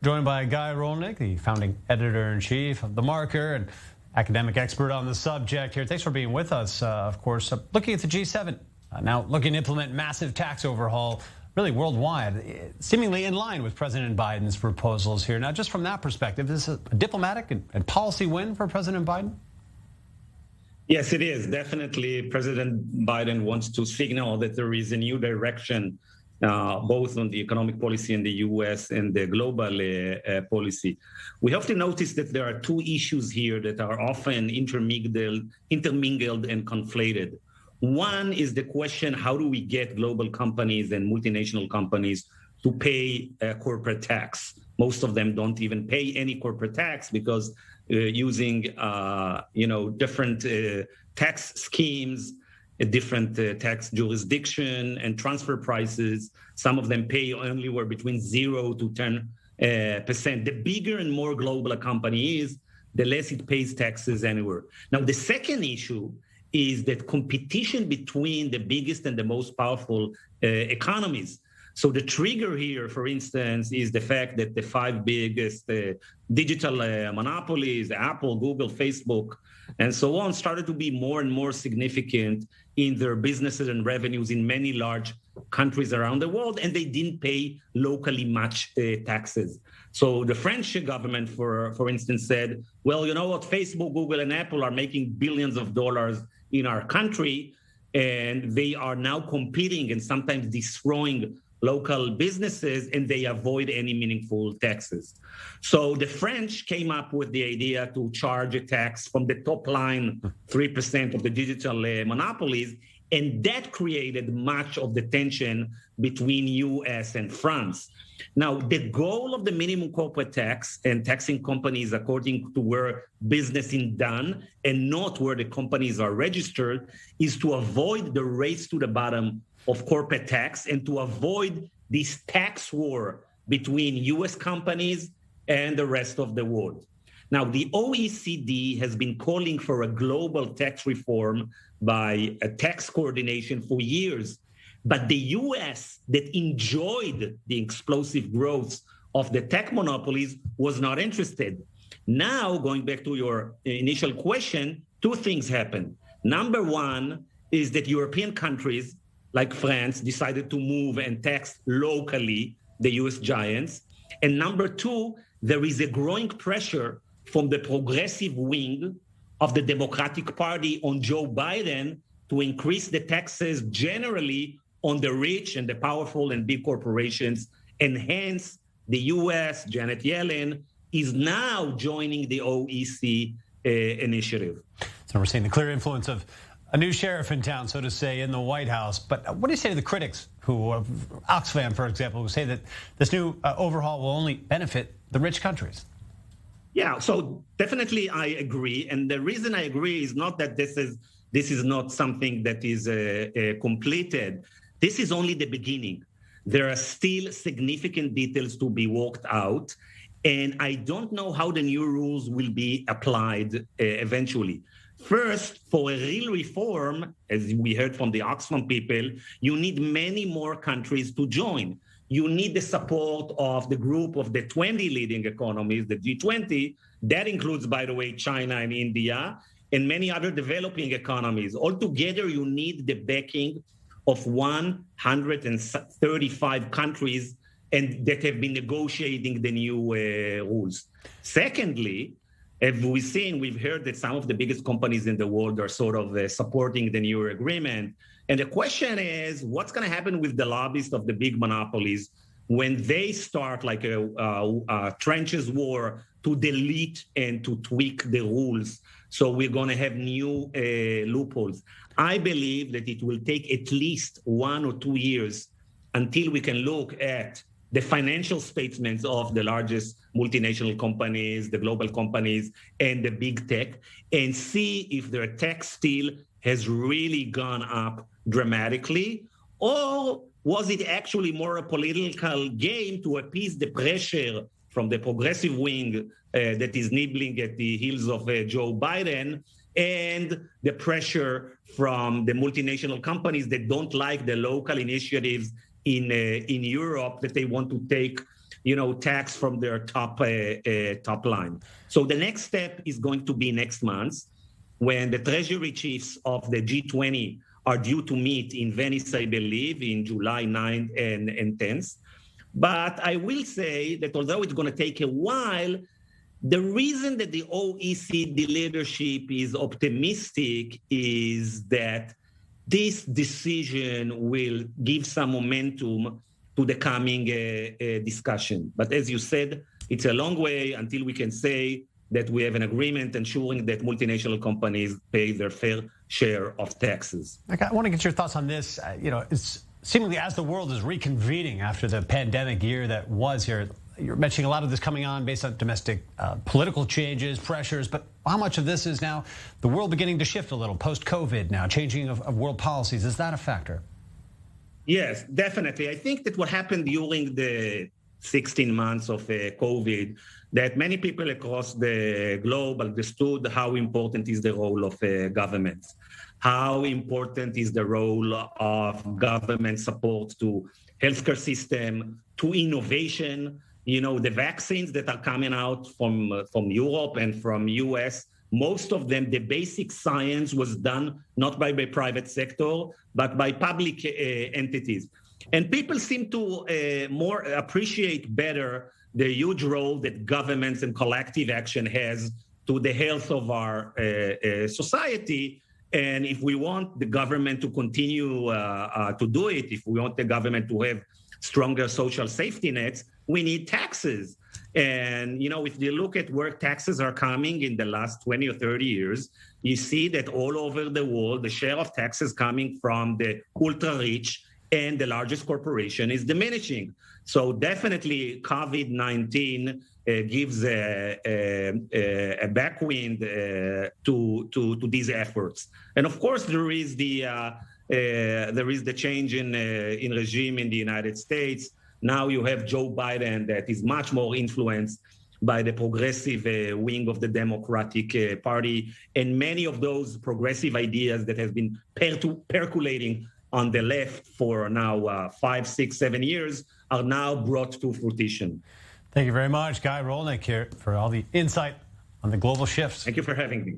Joined by Guy Rolnick, the founding editor-in-chief of The Marker and academic expert on the subject here. Thanks for being with us. Of course, looking at the G7, now looking to implement massive tax overhaul, really worldwide, seemingly in line with President Biden's proposals here. Now, just from that perspective, is this a diplomatic and policy win for President Biden? Yes, it is. Definitely, President Biden wants to signal that there is a new direction both on the economic policy in the U.S. and the global policy. We have to notice that there are two issues here that are often intermingled and conflated. One is the question, how do we get global companies and multinational companies to pay corporate tax? Most of them don't even pay any corporate tax because using different tax schemes, a different tax jurisdiction and transfer prices. Some of them pay anywhere between 0 to 10%. The bigger and more global a company is, the less it pays taxes anywhere. Now, the second issue is that competition between the biggest and the most powerful economies. So the trigger here, for instance, is the fact that the five biggest digital monopolies, Apple, Google, Facebook, and so on, started to be more and more significant in their businesses and revenues in many large countries around the world, and they didn't pay locally much taxes. So the French government, for instance, said, well, you know what, Facebook, Google, and Apple are making billions of dollars in our country, and they are now competing and sometimes destroying local businesses, and they avoid any meaningful taxes. So the French came up with the idea to charge a tax from the top line, 3% of the digital monopolies, and that created much of the tension between US and France. Now, the goal of the minimum corporate tax and taxing companies according to where business is done and not where the companies are registered is to avoid the race to the bottom of corporate tax and to avoid this tax war between US companies and the rest of the world. Now, the OECD has been calling for a global tax reform by a tax coordination for years. But the US, that enjoyed the explosive growth of the tech monopolies, was not interested. Now, going back to your initial question, two things happened. Number one is that European countries like France decided to move and tax locally the US giants. And number two, there is a growing pressure from the progressive wing of the Democratic Party on Joe Biden to increase the taxes generally on the rich and the powerful and big corporations. And hence, the US, Janet Yellen, is now joining the OECD initiative. So we're seeing the clear influence of a new sheriff in town, so to say, in the White House. But what do you say to the critics who, Oxfam, for example, who say that this new overhaul will only benefit the rich countries? Yeah, so definitely I agree. And the reason I agree is not that this is not something that is completed. This is only the beginning. There are still significant details to be worked out. And I don't know how the new rules will be applied eventually. First, for a real reform, as we heard from the Oxfam people, you need many more countries to join. You need the support of the group of the 20 leading economies, the G20. That includes, by the way, China and India, and many other developing economies. Altogether, you need the backing of 135 countries and that have been negotiating the new rules. Secondly, as we've seen, we've heard that some of the biggest companies in the world are sort of supporting the new agreement. And the question is, what's going to happen with the lobbyists of the big monopolies when they start like a trenches war to delete and to tweak the rules? So we're going to have new loopholes. I believe that it will take at least 1 or 2 years until we can look at the financial statements of the largest multinational companies, the global companies, and the big tech, and see if their tax still has really gone up dramatically, or was it actually more a political game to appease the pressure from the progressive wing that is nibbling at the heels of Joe Biden, and the pressure from the multinational companies that don't like the local initiatives in Europe that they want to take tax from their top line. So the next step is going to be next month, when the treasury chiefs of the G20 are due to meet in Venice, I believe, in July 9th and 10th. But I will say that although it's going to take a while, the reason that the OECD leadership is optimistic is that this decision will give some momentum to the coming discussion. But as you said, it's a long way until we can say that we have an agreement ensuring that multinational companies pay their fair share of taxes. I want to get your thoughts on this. It's seemingly as the world is reconvening after the pandemic year that was here. You're mentioning a lot of this coming on based on domestic political changes, pressures, but how much of this is now the world beginning to shift a little post-COVID now, changing of world policies? Is that a factor? Yes, definitely. I think that what happened during the 16 months of COVID, that many people across the globe understood how important is the role of governments, how important is the role of government support to healthcare system, to innovation. The vaccines that are coming out from Europe and from US, most of them, the basic science was done not by the private sector, but by public entities. And people seem to more appreciate better the huge role that governments and collective action has to the health of our society. And if we want the government to continue to do it, if we want the government to have stronger social safety nets, we need taxes. And, if you look at where taxes are coming in the last 20 or 30 years, you see that all over the world, the share of taxes coming from the ultra rich and the largest corporation is diminishing. So definitely COVID-19 gives a backwind to these efforts. And of course, there is the change in regime in the United States. Now you have Joe Biden that is much more influenced by the progressive wing of the Democratic Party. And many of those progressive ideas that have been percolating on the left for now 5, 6, 7 years are now brought to fruition. Thank you very much, Guy Rolnick, here for all the insight on the global shifts. Thank you for having me.